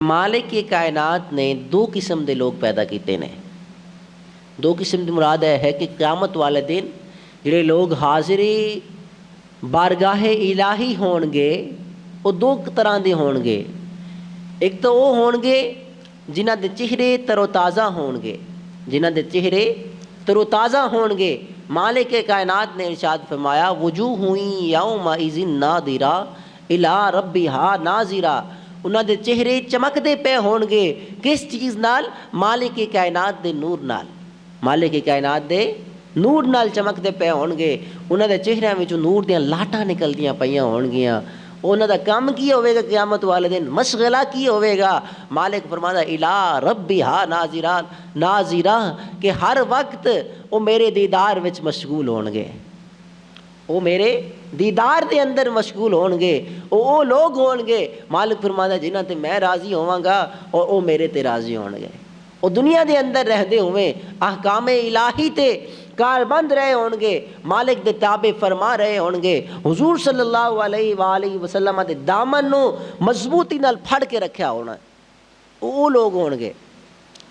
مالک کی کائنات نے دو قسم دے لوگ پیدا کیتے نے. دو قسم دی مراد ہے کہ قیامت والے دن جڑے لوگ حاضری بارگاہ الہی ہون گے وہ دو طرح دے ہون گے. ایک تو وہ ہون گے جنہ دے چہرے تر و تازہ ہون گے، جنہ دے چہرے تر و تازہ ہون گے. مالک کائنات نے ارشاد فرمایا وجوہ یومئذ ناظرہ الی ربہا ناظرہ. انہاں دے چہرے چمکدے پے ہون گے. کس چیز نال؟ مالک کائنات دے نور نال. مالک کائنات دے نور نال چمکدے پے ہون گے. انہاں دے چہریاں وچوں نور دیاں لاٹاں نکلدیاں پیاں ہون گیاں. انہاں دا کام کی ہوئے گا قیامت والے دن؟ مشغلہ کی ہوئے گا؟ مالک فرماتا الی ربہا ناظرہ ناظرہ کہ ہر وقت وہ میرے دیدار وچ مشغول ہون گے، وہ میرے دیدار دے اندر مشغول ہون گے. وہ لوگ ہون گے مالک فرماتا جنہاں تے میں راضی ہوواں گا اور وہ میرے تے راضی ہون گے. وہ دنیا دے اندر رہدے ہوئے احکام الہی تے کاربند رہے ہون گے، مالک دے تابع فرما رہے ہون گے. حضور صلی اللہ علیہ وآلہ وسلم دے دامن نو مضبوطی نال پھڑ کے رکھیا ہونا. وہ لوگ ہون گے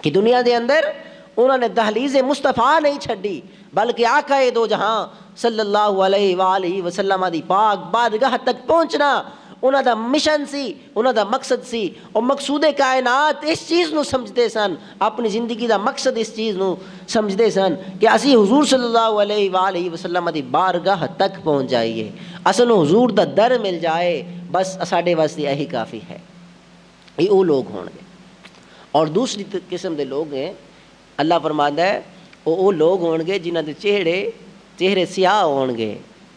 کہ دنیا دے اندر انہوں نے دہلیز مصطفیٰ نہیں چھڈی بلکہ آقا دو جہاں صلی اللہ علیہ وآلہ وسلم دی پاک بارگاہ تک پہنچنا انہاں دا مشن سی، انہاں دا مقصد سی. اور مقصود کائنات اس چیز نو سمجھدے سن، اپنی زندگی دا مقصد اس چیز نو سمجھدے سن کہ اسی حضور صلی اللہ علیہ وآلہ وسلم دی بارگاہ تک پہنچ جائیے، اصل حضور دا در مل جائے، بس ساڈے واسطے یہی کافی ہے. یہ وہ لوگ ہون گے. اور دوسری قسم دے لوگ ہیں اللہ فرماندا ہے وہ لوگ ہون گے جنہاں دے چہرے سیاہ ہون گے،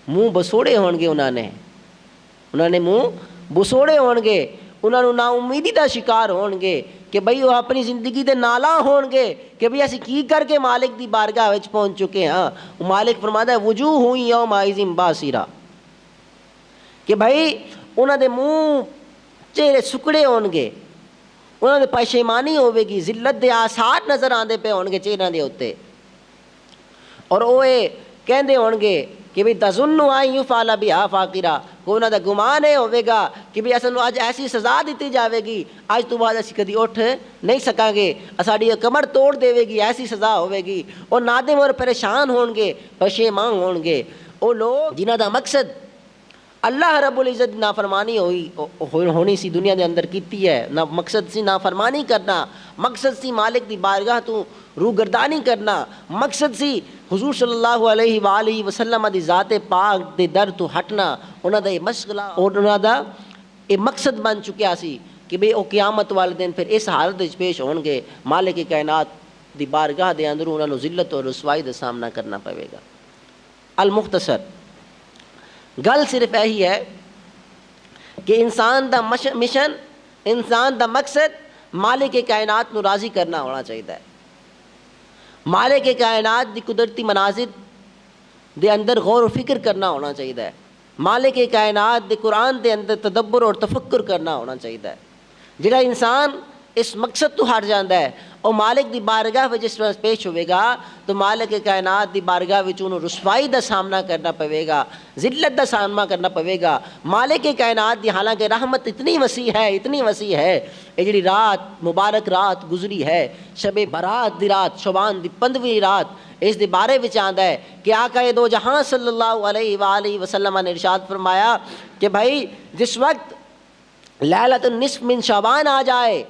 منہ بسوڑے ہون گے. انہاں نے منہ بسوڑے ہون گے. انہاں نوں نا امیدی دا شکار ہون گے کہ بھئی وہ اپنی زندگی دے نالاں ہون گے کہ بھئی اسی کی کر کے مالک دی بارگاہ وچ پہنچ چکے ہاں. مالک فرماتا ہے وجوہ یومئذ باسرہ کہ بھئی انہاں دے منہ چہرے سکڑے ہون گے، انہاں دے پشیمانی ہوے گی، ذلت دے آثار نظر آندے پے ہون گے چہرے دے اوتے. اور وہ کہندے ہون گے کہ بھئی تظن ان یفعل بہا فاقرہ، کہ انہاں دا گمان یہ ہوے گا کہ بھئی اصل اج ایسی سزا دیتی جاوے گی اج تو بعد اسی کدی اٹھ نہیں سکاں گے، ساڈی کمر توڑ دے گی، ایسی سزا ہوے گی. اور نادم اور پریشان ہون گے، پشیمان ہون گے. وہ لوگ جنہاں دا مقصد اللہ رب العزت نافرمانی ہونی سی دنیا دے اندر کیتی ہے، نہ مقصد سی نافرمانی کرنا، مقصد سی مالک دی بارگاہ تو روگردانی کرنا، مقصد سی حضور صلی اللہ علیہ وآلہ وسلم دی ذات پاک دے در تو ہٹنا. انہاں دا یہ مشغلہ اور انہاں دا یہ مقصد بن چکیا سی کہ بھئی وہ قیامت والے دن پھر اس حالت وچ پیش ہون گے مالک کائنات دی بارگاہ دے اندر انہاں نوں ذلت اور رسوائی دا سامنا کرنا پوے گا. المختصر گل صرف یہی ہے کہ انسان دا مشن، انسان دا مقصد مالک کائنات نو راضی کرنا ہونا چاہیے. مالک کائنات دی قدرتی مناظر دے اندر غور و فکر کرنا ہونا چاہیے. مالک کائنات دے قرآن دے اندر تدبر اور تفکر کرنا ہونا چاہیے. جڑا انسان اس مقصد تو ہٹ جاندا ہے اور مالک دی بارگاہ وچ جس وقت پیش ہوئے گا تو مالک کائنات دی بارگاہ وچ انہوں رسوائی دا سامنا کرنا پوے گا، ذلت دا سامنا کرنا پوے گا. مالک کائنات دی حالانکہ رحمت اتنی وسیع ہے، اتنی وسیع ہے. یہ جڑی رات مبارک رات گزری ہے، شب برات دی رات، شعبان دی 15ویں رات، اس دے بارے وچ آندا ہے کہ آقا دو جہاں صلی اللہ علیہ وآلہ وسلم نے ارشاد فرمایا کہ بھائی جس وقت لیلۃ النصف من شعبان آ جائے،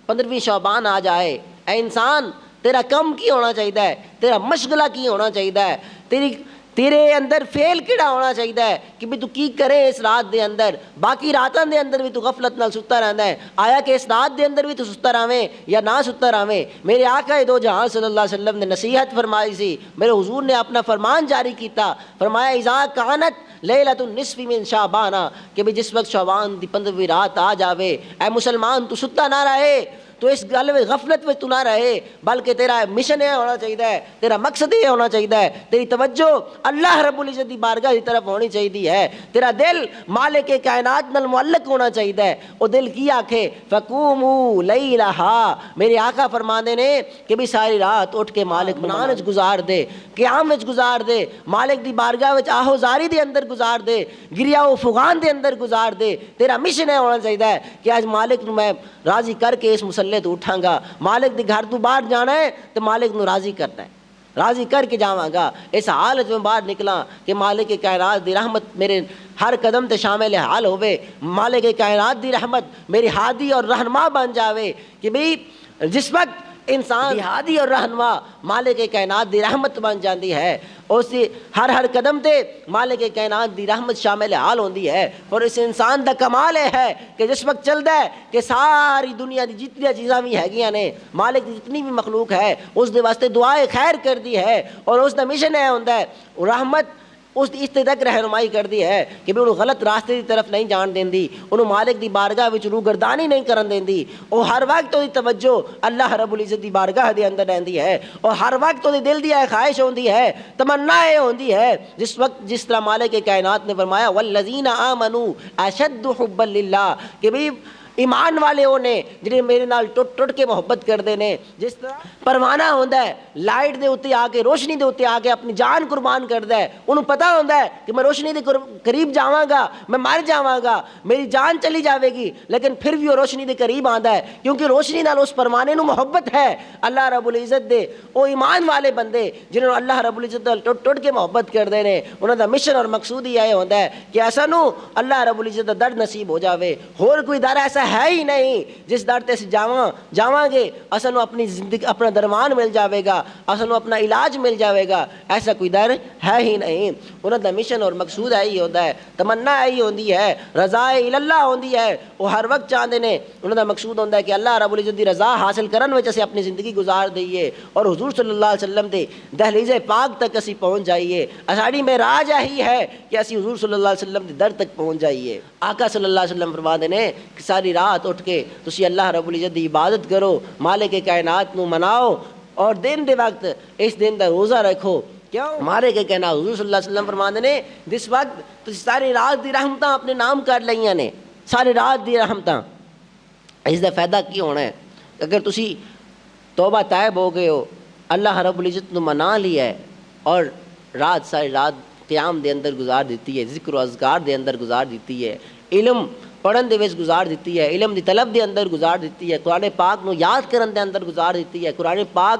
15ویں شعبان آ جائے، اے انسان تیرا کم کی ہونا چاہیے، تیرا مشغلہ کی ہونا چاہیے، تیرے اندر فیل کیڑا ہونا چاہیے کہ بھی تو کی کرے اس رات دے اندر. باقی راتاں دے اندر بھی تو غفلت نال ستا رہندا ہے، آیا کہ اس رات دے اندر بھی تو ستا رہویں یا نہ ستا رہویں. میرے آقا دو جہاں صلی اللہ علیہ وسلم نے نصیحت فرمائی سی، میرے حضور نے اپنا فرمان جاری کیتا، فرمایا اذا کانت لیلۃ النصف من شعبان کہ بھی جس وقت شعبان دی 15ویں رات آ جاوے اے مسلمان تو ستا نہ رہے، تو اس گل میں غفلت میں تو نہ رہے، بلکہ تیرا مشن یہ ہونا چاہیے، تیرا مقصد یہ ہونا چاہیے، تیری توجہ اللہ رب العزت دی بارگاہ کی طرف ہونی چاہیے ہے، تیرا دل مالک کائنات نال معلق ہونا چاہیے۔ وہ دل کی آکھے فقوموا لیلھا، میرے آقا فرماندے نے کہ بھی ساری رات اٹھ کے مالک منان وچ گزار دے، قیام وچ گزار دے، مالک دی بارگاہ وچ آہو زاری دے اندر گزار دے، گریا و فغان دے اندر گزار دے۔ تیرا مشن ہے ہونا چاہیے کہ آج مالک نو میں راضی کر کے اس مسلے تو اٹھاں گا، مالک دی گھر تو باہر جانا ہے تو مالک نو راضی کرنا ہے، راضی کر کے جاواں گا، اس حالت میں باہر نکلاں کہ مالک کائنات دی رحمت میرے ہر قدم تے شامل حال ہوئے، مالک کائنات دی رحمت میری ہادی اور رہنما بن جاوے۔ کہ بھئی جس وقت انسان دی ہادی اور رہنما مالک کائنات دی رحمت بن جاندی ہے، اس ہر قدم تے مالک کائنات دی رحمت شامل حال ہوندی ہے، اور اس انسان دا کمال ہے کہ جس وقت چلدا ہے کہ ساری دنیا دی جتنی چیزاں بھی ہیگیاں نے، مالک دی جتنی بھی مخلوق ہے اس دے واسطے دعائے خیر کر دی ہے، اور اس دا مشن ہے ہوندا ہے رحمت اس دی تک رہنمائی کر دی ہے کہ بھی انہوں غلط راستے دی طرف نہیں جان دیندی، انہوں مالک دی بارگاہ وچ روگردانی نہیں کرن دیندی، اور ہر وقت دی توجہ اللہ رب العزت دی بارگاہ دے اندر رہندی ہے، اور ہر وقت دی دل دی خواہش ہوندی ہے، تمنا یہ ہوندی ہے جس وقت جس طرح مالک کائنات نے فرمایا والذین آمنوا اشد حبا للہ، کہ بھی ایمان والے ہونے جنہیں میرے نال ٹوٹ ٹوٹ کے محبت کردے نے، جس طرح پروانہ ہوندا ہے لائٹ دے اوتے آ کے روشنی دے اوتے آ کے اپنی جان قربان کردا ہے، انہوں پتہ ہوندا ہے کہ میں روشنی دے قریب جاواں گا میں مر جاواں گا، میری جان چلی جاوے گی، لیکن پھر بھی وہ روشنی دے قریب آندا ہے کیونکہ روشنی نال اس پروانے نو محبت ہے اللہ رب العزت دے۔ او ایمان والے بندے جنہوں اللہ رب العزت نال ٹوٹ ٹوٹ کے محبت کردے نے، انہاں دا مشن اور مقصود ہی یہ ہوندا ہے کہ ایسا نو اللہ رب العزت دا در نصیب ہو جاوے، اور کوئی در ایسا ہے ہی نہیں جس در تے جاواں گے اساں نو اپنی زندگی اپنا درمان مل جاوے گا، اساں نو اپنا علاج مل جاوے گا، ایسا کوئی در ہے ہی نہیں۔ انہاں دا مشن اور مقصود ہے ہی ہوندا ہے، تمنا ہی ہوندی ہے، رضا اللہ ہوندی ہے، وہ ہر وقت چاہندے نے، انہاں دا مقصود ہوندا ہے کہ اللہ رب العزت دی رضا حاصل کرن وچ اسیں اپنی زندگی گزار دئیے اور حضور صلی اللہ علیہ وسلم دے دہلیز پاک تک اسی پہنچ جائیے۔ ساڈی معراج ہی ہے کہ اسی حضور صلی اللہ علیہ وسلم دے در تک پہنچ جائیے۔ آقا صلی اللہ علیہ وسلم فرماتے ہیں کہ ساری رات اٹھ کے تسی اللہ رب العزت دی عبادت کرو، مالک کائنات نو مناؤ، اور دن دے وقت اس دن دا روزہ رکھو۔ کیوں؟ مالک کائنات حضور صلی اللہ علیہ وسلم فرماتے ہیں جس وقت تسی ساری رات دی رحمتاں اپنے نام کر لئیاں نے، ساری رات دی رحمتاں، اس دا فائدہ کی ہونا ہے؟ اگر تسی توبہ طائب ہو گئے ہو، اللہ رب العزت نو منا لیا ہے، اور رات ساری رات قیام دے اندر گزار دیتی ہے، ذکر و اذکار دے اندر گزار دیتی ہے، علم پڑھن دے وچ گزار دیتی ہے، علم دی طلب دے اندر گزار دیتی ہے، قرآن پاک نو یاد کرن دے اندر گزار دیتی ہے، قرآن پاک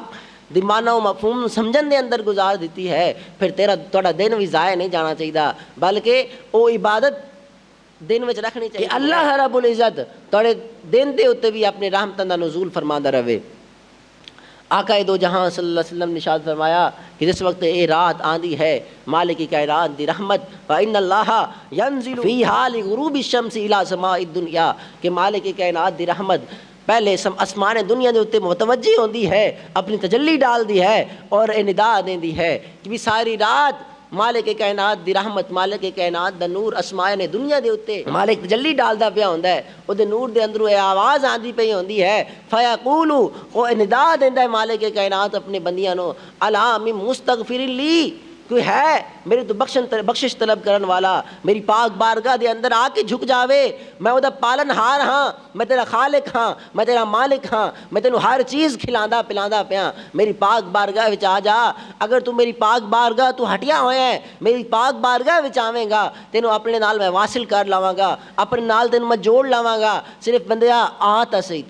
دی معنی و مفہوم سمجھن دے اندر گزار دیتی ہے، پھر تہاڈا دن بھی ضائع نہیں جانا چاہیے، بلکہ وہ عبادت دن وچ رکھنی چاہیے کہ اللہ رب العزت تہاڈے دن دے اوتے بھی اپنے رحمتاں دا نزول فرماندا رہے۔ آقا دو جہاں صلی اللہ علیہ وسلم نے ارشاد فرمایا کہ جس وقت یہ رات آندی ہے مالک کائنات دی رحمت فإن اللہ ینزل فی حال غروب الشمس الی سماء الدنیا، کہ مالک کائنات دی رحمت پہلے آسمان دنیا دے اتنے متوجہ ہوندی ہے، اپنی تجلی ڈال دی ہے اور ندا دیندی ہے کہ بھی ساری رات مالک کائنات دی رحمت، مالک کائنات دا نور آسمان دنیا دے اتے مالک تجلی ڈالدا پیا ہوندا ہے، او دے نور دے اندروں آواز آندی پئی ہوندی ہے، فیقول او ندا دیندا ہے مالک کائنات اپنے بندیاں نو الا من مستغفر لی، کوئی ہے میرے تو بخشش طلب کرن والا میری پاک بارگاہ دے اندر آ کے جھک جاوے، میں او دا پالن ہار ہاں، میں تیرا خالق ہاں، میں تیرا مالک ہاں، میں تینوں ہر چیز کھلاندا پلاندا پیا، میری پاک بارگاہ وچ آ جا۔ اگر تو میری پاک بارگاہ تو ہٹیا ہویا ہے، میری پاک بارگاہ وچ آویں گا تینوں اپنے نال میں واصل کر لاواں گا، اپنے نال تینوں میں جوڑ لاواں گا، صرف بندیا آ تا صحیح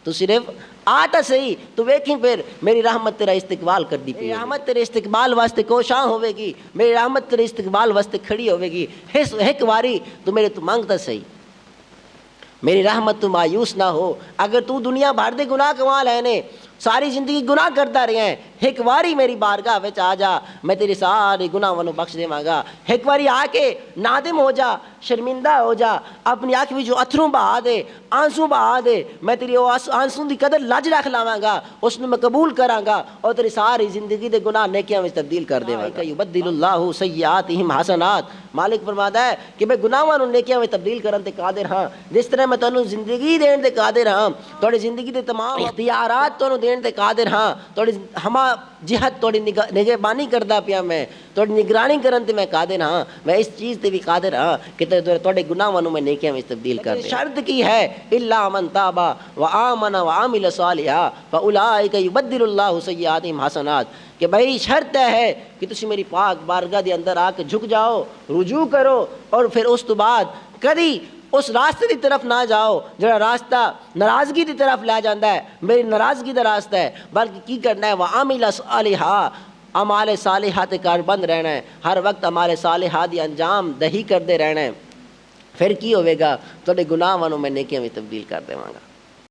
تو صرف آتا صحیح تو ویکھیں پھر میری رحمت تیرا استقبال کر دی پئی، رحمت تیرے استقبال واسطے کوشاں ہوے گی، میری رحمت تیرے استقبال واسطے کھڑی ہوے گی، ایک واری تو میرے تو مانگتا صحیح، میری رحمت تو مایوس نہ ہو۔ اگر تو دنیا بھر دے گناہ کما لینے، ساری زندگی گناہ کرتا رہے ہیں، ایک واری میری بارگاہ وچ آ جا، میں تیری ساری گناہاں نو بخش دیواں گا۔ ایک واری آ کے نادم ہو جا، شرمندہ ہو جا، اپنی آنکھ وچ جو اتھروں بہا دے، آنسو بہا دے، میں تیری آنسو دی قدر لج رکھ لاواں گا، اس نو میں قبول کراں گا اور تیری ساری زندگی دے گناہ نیکیاں وچ تبدیل کر دیواں گا۔ یبدل اللہ سیئاتہم حسنات، مالک فرماتا ہے کہ میں گناہاں نو نیکیاں وچ تبدیل کرن تے قادر ہاں، جس طرح میں تانوں زندگی دین تے قادر ہاں، تہاڈی زندگی دے تمام اختیارات تانوں دین تے قادر ہاں، تہاڈی ہما جہت تہاڈی نگہبانی کردا پیا میں، تہاڈی نگرانی کرن تے میں قادر ہاں، میں اس چیز تے بھی قادر ہاں کہ تہاڈے گناہاں نو میں نیکیاں وچ تبدیل کر دیں۔ شرط کی ہے الا من تاب وآمن وعمل صالحا فاولئک یبدل اللہ سیئاتہم حسنات، کہ بھائی شرط ہے کہ تسی میری پاک بارگاہ دے اندر آ کے جھک جاؤ، رجوع کرو، اور پھر اس تو بعد کدی اس راستے دی طرف نہ جاؤ جڑا راستہ ناراضگی دی طرف لے جاندا ہے، میری ناراضگی دا راستہ ہے، بلکہ کی کرنا ہے وعمل صالحا، اعمال صالحہ تے کاربند رہنا ہے، ہر وقت اعمال صالحہ دی انجام دہی کرتے رہنا ہے۔ پھر کی ہوئے گا، تہاڈے گناہاں نو میں نیکیاں وچ تبدیل کر دیواں گا۔